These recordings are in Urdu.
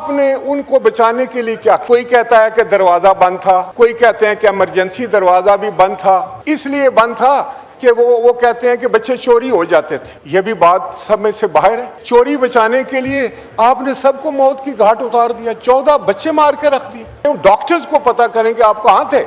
آپ نے ان کو بچانے کے لیے کیا؟ کوئی کہتا ہے کہ دروازہ بند تھا، کوئی کہتے ہیں کہ ایمرجنسی دروازہ بھی بند تھا، اس لیے بند تھا کہ وہ کہتے ہیں کہ بچے چوری ہو جاتے تھے۔ یہ بھی بات سمجھ سے باہر ہے۔ چوری بچانے کے لیے آپ نے سب کو موت کی گھاٹ اتار دیا، 14 بچے مار کے رکھ دیے۔ ڈاکٹرز کو پتا کریں کہ آپ کہاں تھے؟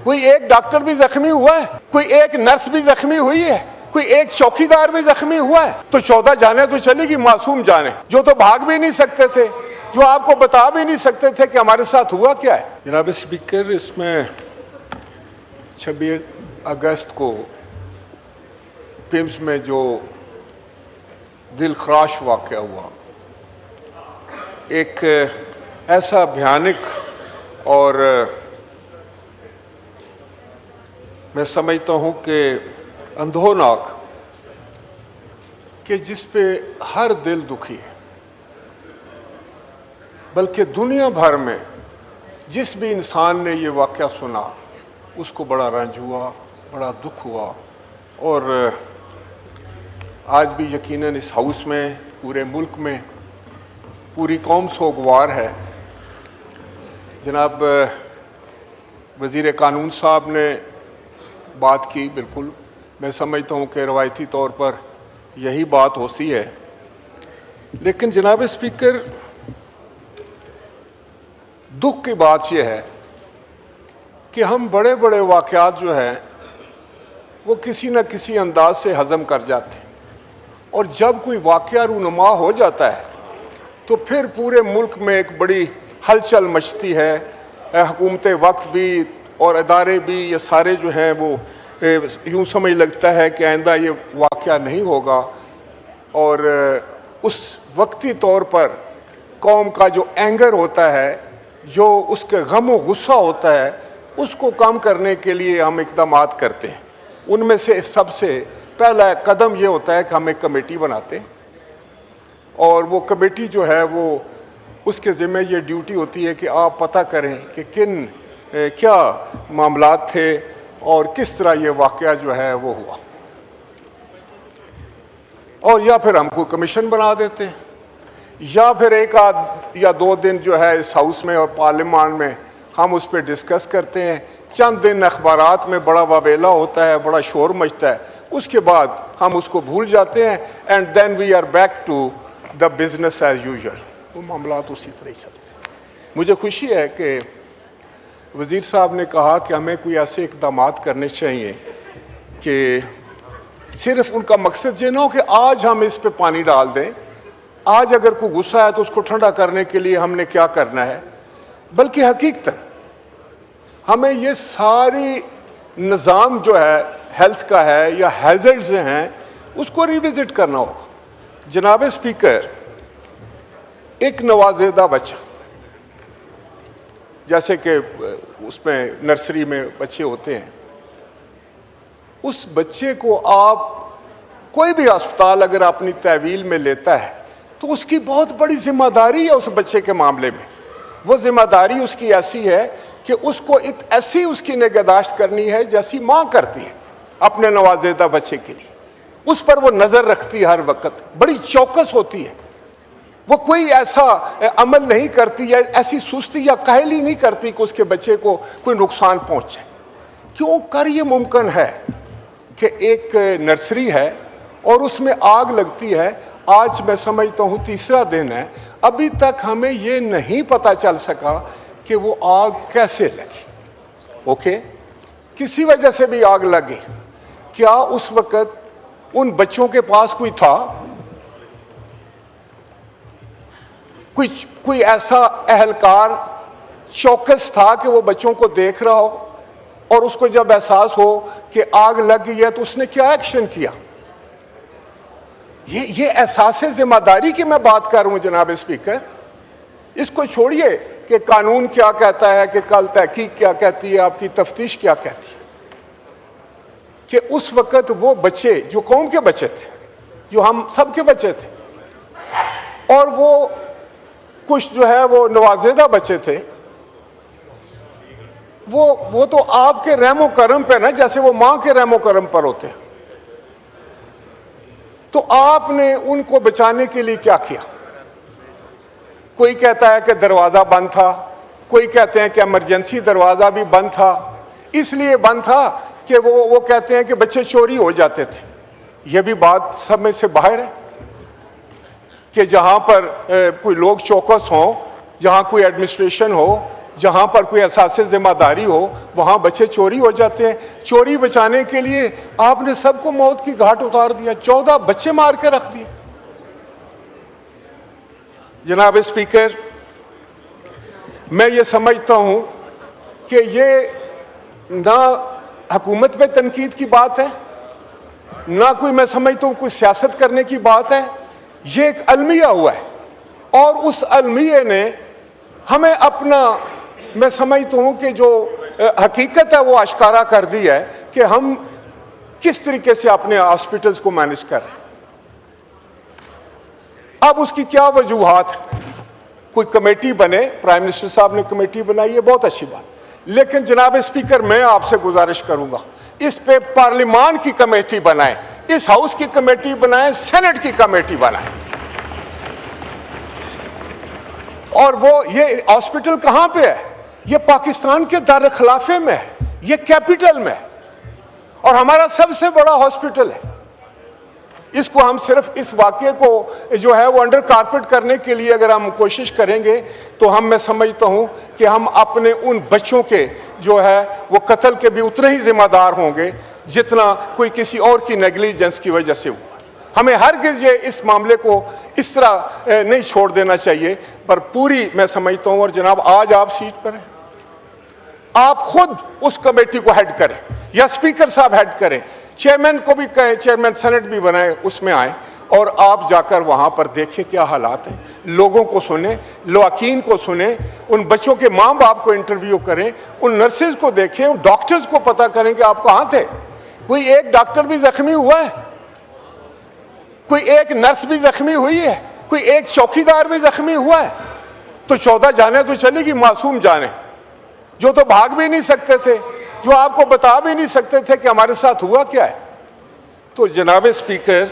کوئی ایک ڈاکٹر بھی زخمی ہوا ہے؟ کوئی ایک نرس بھی زخمی ہوئی ہے؟ کوئی ایک چوکیدار بھی زخمی ہوا ہے؟ تو 14 جانیں تو چلے گی، معصوم جانیں، جو تو بھاگ بھی نہیں سکتے تھے، جو آپ کو بتا بھی نہیں سکتے تھے کہ ہمارے ساتھ ہوا کیا ہے۔ جناب اسپیکر، اس میں 26 اگست کو پیمز میں جو دل خراش واقعہ ہوا، ایک ایسا بھیانک اور میں سمجھتا ہوں کہ اندھوناک کہ جس پہ ہر دل دکھی ہے، بلکہ دنیا بھر میں جس بھی انسان نے یہ واقعہ سنا اس کو بڑا رنج ہوا، بڑا دکھ ہوا، اور آج بھی یقیناً اس ہاؤس میں، پورے ملک میں پوری قوم سوگوار ہے۔ جناب وزیر قانون صاحب نے بات کی، بالکل میں سمجھتا ہوں کہ روایتی طور پر یہی بات ہوتی ہے، لیکن جناب اسپیکر دکھ کی بات یہ ہے کہ ہم بڑے بڑے واقعات جو ہیں وہ کسی نہ کسی انداز سے ہضم کر جاتے ہیں، اور جب کوئی واقعہ رونما ہو جاتا ہے تو پھر پورے ملک میں ایک بڑی ہلچل مچتی ہے۔ حکومت وقت بھی اور ادارے بھی، یہ سارے جو ہیں وہ یوں سمجھ لگتا ہے کہ آئندہ یہ واقعہ نہیں ہوگا، اور اس وقتی طور پر قوم کا جو اینگر ہوتا ہے، جو اس کے غم و غصہ ہوتا ہے، اس کو کم کرنے کے لیے ہم اقدامات کرتے ہیں۔ ان میں سے سب سے پہلا قدم یہ ہوتا ہے کہ ہم ایک کمیٹی بناتے ہیں، اور وہ کمیٹی جو ہے وہ اس کے ذمہ یہ ڈیوٹی ہوتی ہے کہ آپ پتہ کریں کہ کیا معاملات تھے اور کس طرح یہ واقعہ جو ہے وہ ہوا، اور یا پھر ہم کو کمیشن بنا دیتے ہیں، یا پھر ایک آدھ یا 2 دن جو ہے اس ہاؤس میں اور پارلیمان میں ہم اس پہ ڈسکس کرتے ہیں، چند دن اخبارات میں بڑا واویلا ہوتا ہے، بڑا شور مچتا ہے، اس کے بعد ہم اس کو بھول جاتے ہیں، and then we are back to the business as usual. وہ معاملات اسی طرح ہی چلتے ہیں۔ مجھے خوشی ہے کہ وزیر صاحب نے کہا کہ ہمیں کوئی ایسے اقدامات کرنے چاہیے کہ صرف ان کا مقصد یہ نہ ہو کہ آج ہم اس پہ پانی ڈال دیں، آج اگر کوئی غصہ ہے تو اس کو ٹھنڈا کرنے کے لیے ہم نے کیا کرنا ہے، بلکہ حقیقتاً ہمیں یہ ساری نظام جو ہے ہیلتھ کا ہے یا ہیزرڈز ہیں اس کو ریوزٹ کرنا ہوگا۔ جناب اسپیکر، ایک نوزائیدہ بچہ، جیسے کہ اس میں نرسری میں بچے ہوتے ہیں، اس بچے کو آپ کوئی بھی اسپتال اگر اپنی تحویل میں لیتا ہے تو اس کی بہت بڑی ذمہ داری ہے اس بچے کے معاملے میں۔ وہ ذمہ داری اس کی ایسی ہے کہ اس کو ایسی اس کی نگہداشت کرنی ہے جیسی ماں کرتی ہے اپنے نوزائیدہ بچے کے لیے۔ اس پر وہ نظر رکھتی ہے ہر وقت، بڑی چوکس ہوتی ہے، وہ کوئی ایسا عمل نہیں کرتی یا ایسی سستی یا کاہلی نہیں کرتی کہ اس کے بچے کو کوئی نقصان پہنچے۔ کیوں کر یہ ممکن ہے کہ ایک نرسری ہے اور اس میں آگ لگتی ہے، آج میں سمجھتا ہوں 3را دن ہے، ابھی تک ہمیں یہ نہیں پتہ چل سکا کہ وہ آگ کیسے لگی۔ اوکے، کسی وجہ سے بھی آگ لگی، کیا اس وقت ان بچوں کے پاس کوئی تھا؟ کوئی ایسا اہلکار چوکس تھا کہ وہ بچوں کو دیکھ رہا ہو، اور اس کو جب احساس ہو کہ آگ لگ گئی ہے تو اس نے کیا ایکشن کیا؟ یہ احساس ذمہ داری کی میں بات کر رہا ہوں جناب اسپیکر۔ اس کو چھوڑیے کہ قانون کیا کہتا ہے، کہ کل تحقیق کیا کہتی ہے، آپ کی تفتیش کیا کہتی ہے، کہ اس وقت وہ بچے جو قوم کے بچے تھے، جو ہم سب کے بچے تھے، اور وہ کچھ جو ہے وہ نوزائیدہ بچے تھے، وہ تو آپ کے رحم و کرم پہ نا، جیسے وہ ماں کے رحم و کرم پر ہوتے ہیں، تو آپ نے ان کو بچانے کے لیے کیا کیا؟ کوئی کہتا ہے کہ دروازہ بند تھا, کوئی کہتے ہیں کہ ایمرجنسی دروازہ بھی بند تھا, اس لیے بند تھا کہ وہ کہتے ہیں کہ بچے چوری ہو جاتے تھے. یہ بھی بات سمجھ سے باہر ہے کہ جہاں پر کوئی لوگ چوکس ہوں, جہاں کوئی ایڈمنسٹریشن ہو, جہاں پر کوئی اساس ذمہ داری ہو, وہاں بچے چوری ہو جاتے ہیں. چوری بچانے کے لیے آپ نے سب کو موت کی گھاٹ اتار دیا, 14 بچے مار کے رکھ دیے. جناب اسپیکر, میں یہ سمجھتا ہوں کہ یہ نہ حکومت پہ تنقید کی بات ہے, نہ کوئی میں سمجھتا ہوں کوئی سیاست کرنے کی بات ہے. یہ ایک المیہ ہوا ہے, اور اس المیہ نے ہمیں اپنا, میں سمجھتا ہوں کہ جو حقیقت ہے وہ آشکارا کر دی ہے کہ ہم کس طریقے سے اپنے ہاسپٹلز کو مینج کر رہے ہیں. اب اس کی کیا وجوہات, کوئی کمیٹی بنے, پرائم منسٹر صاحب نے کمیٹی بنائی ہے, بہت اچھی بات, لیکن جناب اسپیکر میں آپ سے گزارش کروں گا اس پہ پارلیمان کی کمیٹی بنائیں, اس ہاؤس کی کمیٹی بنائیں, سینٹ کی کمیٹی بنائیں. اور وہ یہ ہاسپٹل کہاں پہ ہے؟ یہ پاکستان کے دارالخلافے میں ہے, یہ کیپٹل میں ہے, اور ہمارا سب سے بڑا ہاسپٹل ہے. اس کو ہم صرف اس واقعے کو جو ہے وہ انڈر کارپیٹ کرنے کے لیے اگر ہم کوشش کریں گے تو میں سمجھتا ہوں کہ ہم اپنے ان بچوں کے جو ہے وہ قتل کے بھی اتنے ہی ذمہ دار ہوں گے جتنا کوئی کسی اور کی نیگلیجنس کی وجہ سے ہوا. ہمیں ہرگز یہ اس معاملے کو اس طرح نہیں چھوڑ دینا چاہیے, پر پوری میں سمجھتا ہوں, اور جناب آج آپ سیٹ پر ہیں, آپ خود اس کمیٹی کو ہیڈ کریں یا اسپیکر صاحب ہیڈ کریں, چیئرمین کو بھی کہیں, چیئرمین سینٹ بھی بنائیں, اس میں آئیں اور آپ جا کر وہاں پر دیکھیں کیا حالات ہیں, لوگوں کو سنیں, لواحقین کو سنیں, ان بچوں کے ماں باپ کو انٹرویو کریں, ان نرسز کو دیکھیں, ان ڈاکٹرز کو پتہ کریں کہ آپ کہاں تھے. کوئی ایک ڈاکٹر بھی زخمی ہوا ہے, کوئی ایک نرس بھی زخمی ہوئی ہے, کوئی ایک چوکیدار بھی زخمی ہوا ہے, تو 14 جانیں تو چلے گی, معصوم جانیں جو تو بھاگ بھی نہیں سکتے تھے, جو آپ کو بتا بھی نہیں سکتے تھے کہ ہمارے ساتھ ہوا کیا ہے. تو جناب اسپیکر,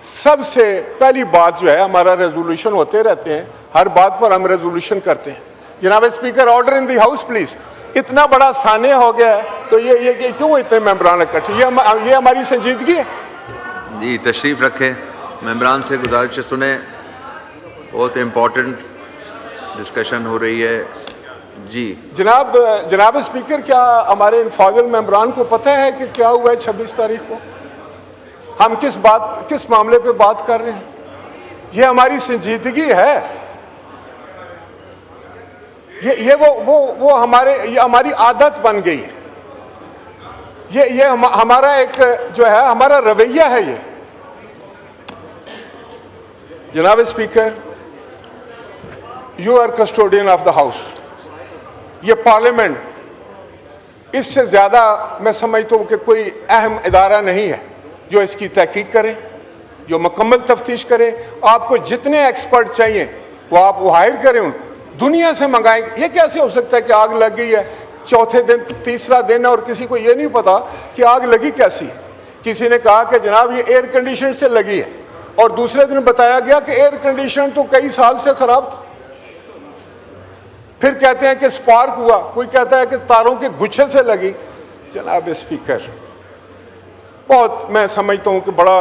سب سے پہلی بات جو ہے, ہمارا ریزولوشن ہوتے رہتے ہیں, ہر بات پر ہم ریزولوشن کرتے ہیں. جناب speaker, order in the house please. اتنا بڑا سانحہ ہو گیا ہے تو یہ کیوں اتنے ممبران اکٹھے, یہ ہماری سنجیدگی ہے. جی تشریف رکھیں, ممبران سے گزارش سنیں, بہت امپورٹنٹ ڈسکشن ہو رہی ہے. جی جناب اسپیکر, کیا ہمارے انفاضل ممبران کو پتہ ہے کہ کیا ہوا ہے 26 تاریخ کو؟ ہم کس معاملے پہ بات کر رہے ہیں؟ یہ ہماری سنجیدگی ہے, یہ ہماری عادت بن گئی ہے, یہ ہمارا ایک جو ہے ہمارا رویہ ہے. یہ جناب speaker, you are custodian of the house. یہ پارلیمنٹ, اس سے زیادہ میں سمجھتا ہوں کہ کوئی اہم ادارہ نہیں ہے جو اس کی تحقیق کرے, جو مکمل تفتیش کرے. آپ کو جتنے ایکسپرٹ چاہیے وہ آپ ہائر کریں, ان کو دنیا سے منگائیں. یہ کیسے ہو سکتا ہے کہ آگ لگ گئی ہے چوتھے دن, تیسرا دن ہے, اور کسی کو یہ نہیں پتا کہ آگ لگی کیسی ہے. کسی نے کہا کہ جناب یہ ایئر کنڈیشن سے لگی ہے, اور دوسرے دن بتایا گیا کہ ایئر کنڈیشن تو کئی سال سے خراب تھا. پھر کہتے ہیں کہ سپارک ہوا, کوئی کہتا ہے کہ تاروں کے گچھے سے لگی. جناب اسپیکر, بہت میں سمجھتا ہوں کہ بڑا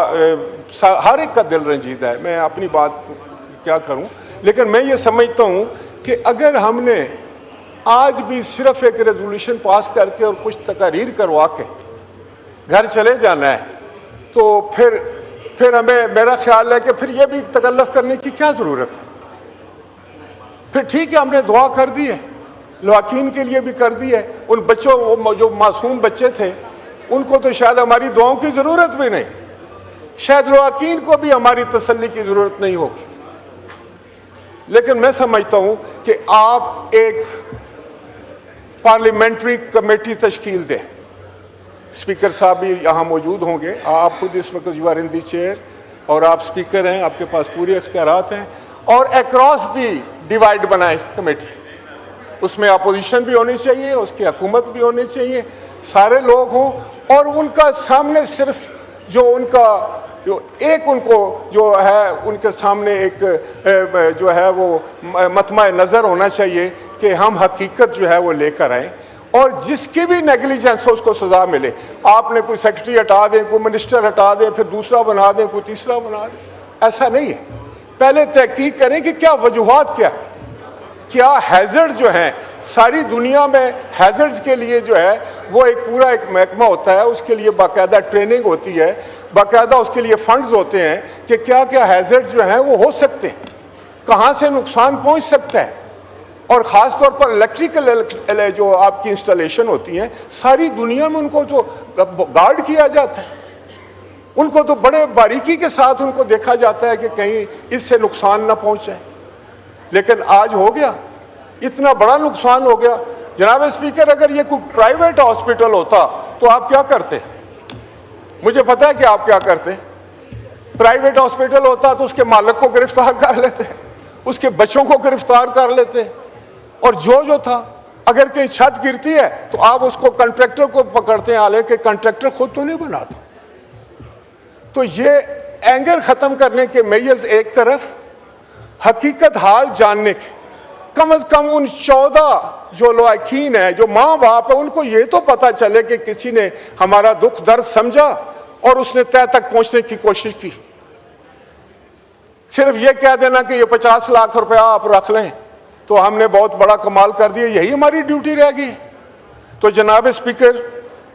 ہر ایک کا دل رنجیدہ ہے. میں اپنی بات کیا کروں, لیکن میں یہ سمجھتا ہوں کہ اگر ہم نے آج بھی صرف ایک ریزولوشن پاس کر کے اور کچھ تقاریر کروا کے گھر چلے جانا ہے, تو پھر ہمیں, میرا خیال ہے کہ پھر یہ بھی تکلف کرنے کی کیا ضرورت ہے. پھر ٹھیک ہے, ہم نے دعا کر دی ہے, لواحقین کے لیے بھی کر دی ہے. ان بچوں, جو معصوم بچے تھے, ان کو تو شاید ہماری دعاؤں کی ضرورت بھی نہیں, شاید لواحقین کو بھی ہماری تسلی کی ضرورت نہیں ہوگی. لیکن میں سمجھتا ہوں کہ آپ ایک پارلیمنٹری کمیٹی تشکیل دیں. اسپیکر صاحب بھی یہاں موجود ہوں گے, آپ خود اس وقت you are in the chair, اور آپ اسپیکر ہیں, آپ کے پاس پورے اختیارات ہیں. اور اکراس دی ڈیوائڈ بنائیں کمیٹی, اس میں اپوزیشن بھی ہونی چاہیے, اس کی حکومت بھی ہونی چاہیے, سارے لوگ ہوں, اور ان کا سامنے صرف جو ان کا ایک ان کو جو ہے ان کے سامنے ایک جو ہے وہ مطمع نظر ہونا چاہیے کہ ہم حقیقت جو ہے وہ لے کر آئیں، اور جس کی بھی نیگلیجنس ہو اس کو سزا ملے۔ آپ نے کوئی سیکرٹری ہٹا دیں، کوئی منسٹر ہٹا دیں، پھر دوسرا بنا دیں، کوئی تیسرا بنا دیں، ایسا نہیں ہے۔ پہلے تحقیق کریں کہ کیا وجوہات کیا ہے، کیا ہیزرڈ جو ہیں ساری دنیا میں ہیزرڈز کے لیے جو ہے وہ ایک پورا ایک محکمہ ہوتا ہے، اس کے لیے باقاعدہ ٹریننگ ہوتی ہے، باقاعدہ اس کے لیے فنڈز ہوتے ہیں کہ کیا کیا ہیزرڈز جو ہیں وہ ہو سکتے ہیں، کہاں سے نقصان پہنچ سکتا ہے۔ اور خاص طور پر الیکٹریکل جو آپ کی انسٹالیشن ہوتی ہیں ساری دنیا میں ان کو جو گارڈ کیا جاتا ہے، ان کو تو بڑے باریکی کے ساتھ ان کو دیکھا جاتا ہے کہ کہیں اس سے نقصان نہ پہنچے۔ لیکن آج ہو گیا، اتنا بڑا نقصان ہو گیا۔ جناب اسپیکر، اگر یہ کوئی پرائیویٹ ہاسپٹل ہوتا تو آپ کیا کرتے؟ مجھے پتا ہے کہ آپ کیا کرتے۔ پرائیویٹ ہاسپٹل ہوتا تو اس کے مالک کو گرفتار کر لیتے، اس کے بچوں کو گرفتار کر لیتے، اور جو تھا اگر کہیں چھت گرتی ہے تو آپ اس کو کنٹریکٹر کو پکڑتے ہیں، حالانکہ کنٹریکٹر خود تو نہیں بناتا۔ تو یہ اینگر ختم کرنے کے میئرز ایک طرف، حقیقت حال جاننے کے، کم از کم ان 14 جو لواحقین ہیں، جو ماں باپ ہیں، ان کو یہ تو پتا چلے کہ کسی نے ہمارا دکھ درد سمجھا اور اس نے طے تک پہنچنے کی کوشش کی۔ صرف یہ کہہ دینا کہ یہ 50 لاکھ روپیہ آپ رکھ لیں تو ہم نے بہت بڑا کمال کر دیا، یہی ہماری ڈیوٹی رہ گئی۔ تو جناب اسپیکر،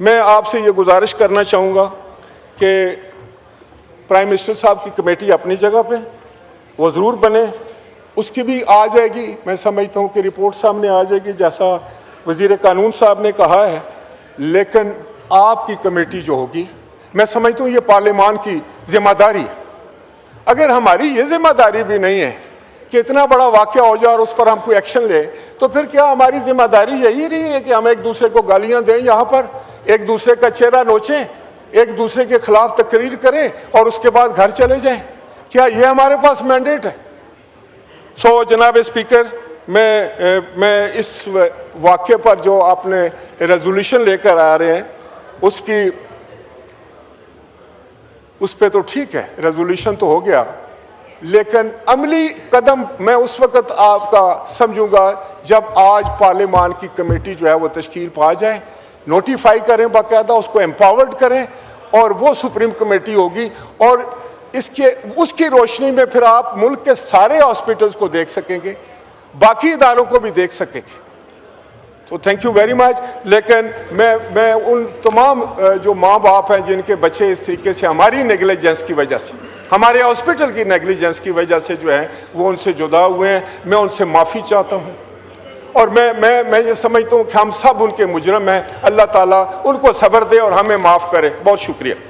میں آپ سے یہ گزارش کرنا چاہوں گا کہ پرائم منسٹر صاحب کی کمیٹی اپنی جگہ پہ وہ ضرور بنے، اس کی بھی آ جائے گی، میں سمجھتا ہوں کہ رپورٹ سامنے آ جائے گی جیسا وزیر قانون صاحب نے کہا ہے، لیکن آپ کی کمیٹی جو ہوگی، میں سمجھتا ہوں یہ پارلیمان کی ذمہ داری ہے۔ اگر ہماری یہ ذمہ داری بھی نہیں ہے کہ اتنا بڑا واقعہ ہو جائے اور اس پر ہم کوئی ایکشن لیں، تو پھر کیا ہماری ذمہ داری یہی رہی ہے کہ ہم ایک دوسرے کو گالیاں دیں، یہاں پر ایک دوسرے کا چہرہ نوچیں، ایک دوسرے کے خلاف تقریر کریں اور اس کے بعد گھر چلے جائیں؟ کیا یہ ہمارے پاس مینڈیٹ ہے؟ جناب اسپیکر، میں اس واقعے پر جو آپ نے ریزولوشن لے کر آ رہے ہیں اس پہ تو ٹھیک ہے، ریزولوشن تو ہو گیا، لیکن عملی قدم میں اس وقت آپ کا سمجھوں گا جب آج پارلیمان کی کمیٹی جو ہے وہ تشکیل پا جائے، نوٹیفائی کریں، باقاعدہ اس کو امپاورڈ کریں، اور وہ سپریم کمیٹی ہوگی، اور اس کی روشنی میں پھر آپ ملک کے سارے ہاسپٹلز کو دیکھ سکیں گے، باقی اداروں کو بھی دیکھ سکیں گے۔ تو تھینک یو ویری مچ۔ لیکن میں ان تمام جو ماں باپ ہیں جن کے بچے اس طریقے سے ہماری نیگلیجنس کی وجہ سے، ہمارے ہاسپٹل کی نیگلیجنس کی وجہ سے جو ہے وہ ان سے جدا ہوئے ہیں، میں ان سے معافی چاہتا ہوں، اور میں یہ سمجھتا ہوں کہ ہم سب ان کے مجرم ہیں۔ اللہ تعالیٰ ان کو صبر دے اور ہمیں معاف کرے۔ بہت شکریہ۔